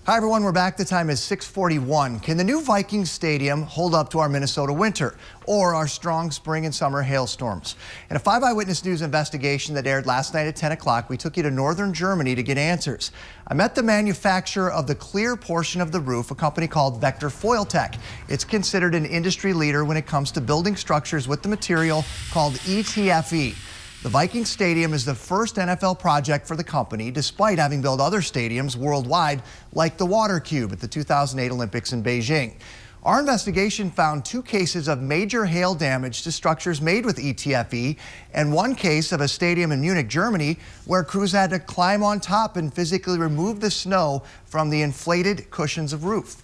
Hi everyone, we're back. The time is 6:41. Can the new Vikings Stadium hold up to our Minnesota winter or our strong spring and summer hailstorms? In a 5 Eyewitness News investigation that aired last night at 10 o'clock, we took you to northern Germany to get answers. I met the manufacturer of the clear portion of the roof, a company called Vector Foil Tech. It's considered an industry leader when it comes to building structures with the material called ETFE. The Vikings Stadium is the first NFL project for the company, despite having built other stadiums worldwide, like the Water Cube at the 2008 Olympics in Beijing. Our investigation found 2 cases of major hail damage to structures made with ETFE, and 1 case of a stadium in Munich, Germany, where crews had to climb on top and physically remove the snow from the inflated cushions of roof.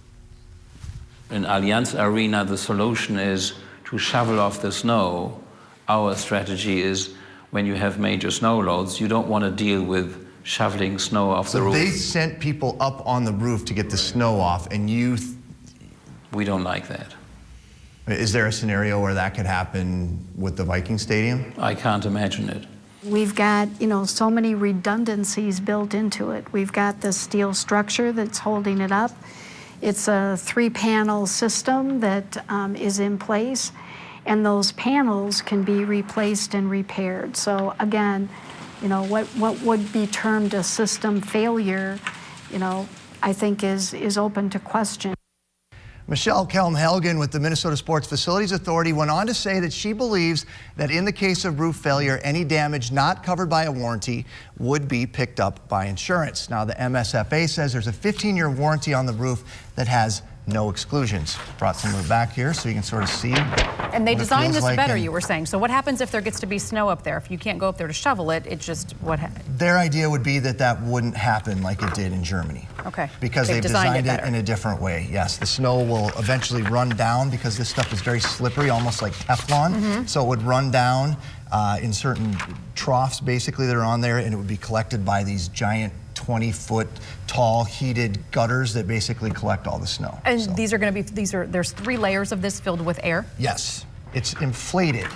In Allianz Arena, the solution is to shovel off the snow. Our strategy is, when you have major snow loads, you don't want to deal with shoveling snow off the roof. So they sent people up on the roof to get the snow off, and we don't like that. Is there a scenario where that could happen with the Viking Stadium? I can't imagine it. We've got, so many redundancies built into it. We've got the steel structure that's holding it up. It's a 3-panel system that is in place, and those panels can be replaced and repaired. So again, what would be termed a system failure, I think is open to question. Michelle Kelm-Helgen with the Minnesota Sports Facilities Authority went on to say that she believes that in the case of roof failure, any damage not covered by a warranty would be picked up by insurance. Now, the MSFA says there's a 15-year warranty on the roof that has no exclusions. Brought some of it back here so you can sort of see. And they designed this better, you were saying. So what happens if there gets to be snow up there? If you can't go up there to shovel it, it's just what happens? Their idea would be that that wouldn't happen like it did in Germany. Okay. Because they've designed it in a different way. Yes, the snow will eventually run down because this stuff is very slippery, almost like Teflon. So it would run down in certain troughs, basically, that are on there, and it would be collected by these giant 20-foot tall heated gutters that basically collect all the snow. And these are going to be, there's 3 layers of this filled with air? Yes, it's inflated.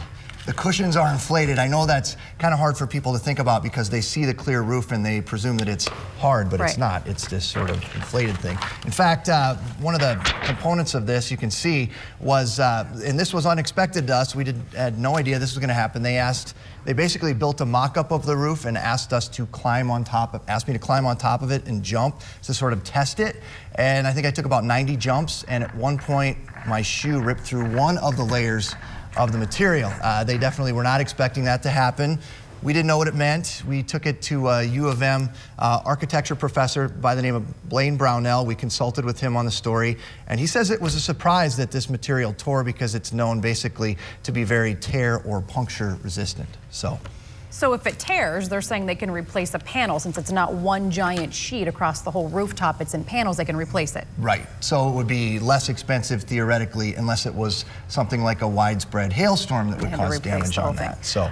The cushions are inflated. I know that's kind of hard for people to think about because they see the clear roof and they presume that it's hard, but it's not. It's this sort of inflated thing. In fact, one of the components of this you can see was, and this was unexpected to us, we had no idea this was going to happen. They basically built a mock-up of the roof and asked me to climb on top of it and jump to sort of test it. And I think I took about 90 jumps, and at one point my shoe ripped through one of the layers of the material. They definitely were not expecting that to happen. We didn't know what it meant. We took it to a U of M architecture professor by the name of Blaine Brownell. We consulted with him on the story, and he says it was a surprise that this material tore because it's known basically to be very tear or puncture resistant. So if it tears, they're saying they can replace a panel. Since it's not one giant sheet across the whole rooftop, it's in panels, they can replace it. Right. So it would be less expensive theoretically, unless it was something like a widespread hailstorm that would cause damage on that. So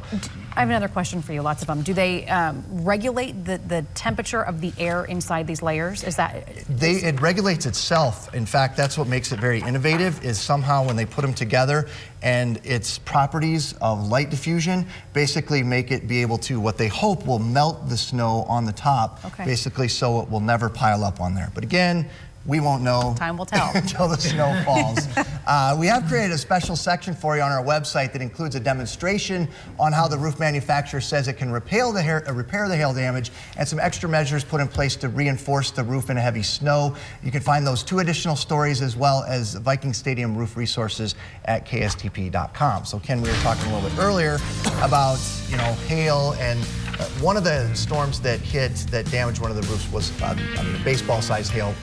I have another question for you, lots of them. Do they regulate the temperature of the air inside these layers? It regulates itself. In fact, that's what makes it very innovative, is somehow when they put them together and its properties of light diffusion basically make it be able to, what they hope will melt the snow on the top, basically so it will never pile up on there. But again, we won't know. Time will tell. Until the snow falls. We have created a special section for you on our website that includes a demonstration on how the roof manufacturer says it can repair the hail damage, and some extra measures put in place to reinforce the roof in a heavy snow. You can find those 2 additional stories as well as Viking Stadium roof resources at KSTP.com. So Ken, we were talking a little bit earlier about hail, and one of the storms that damaged one of the roofs was, a baseball-sized hail.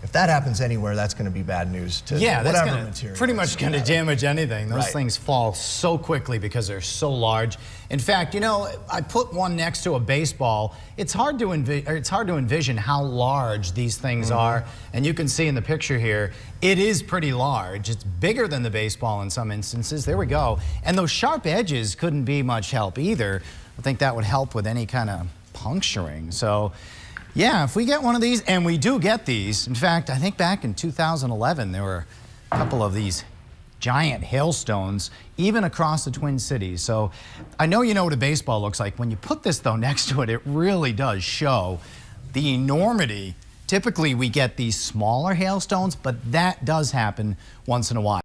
If that happens anywhere, that's going to be bad news to whatever material. Pretty much going to damage anything. Those things fall so quickly because they're so large. In fact, I put one next to a baseball. It's hard to envision how large these things are, and you can see in the picture here, it is pretty large. It's bigger than the baseball in some instances. There we go. And those sharp edges couldn't be much help either. I think that would help with any kind of puncturing. So yeah, if we get one of these, and we do get these. In fact, I think back in 2011, there were a couple of these giant hailstones, even across the Twin Cities. So I know you know what a baseball looks like. When you put this, though, next to it, it really does show the enormity Typically, we get these smaller hailstones, but that does happen once in a while.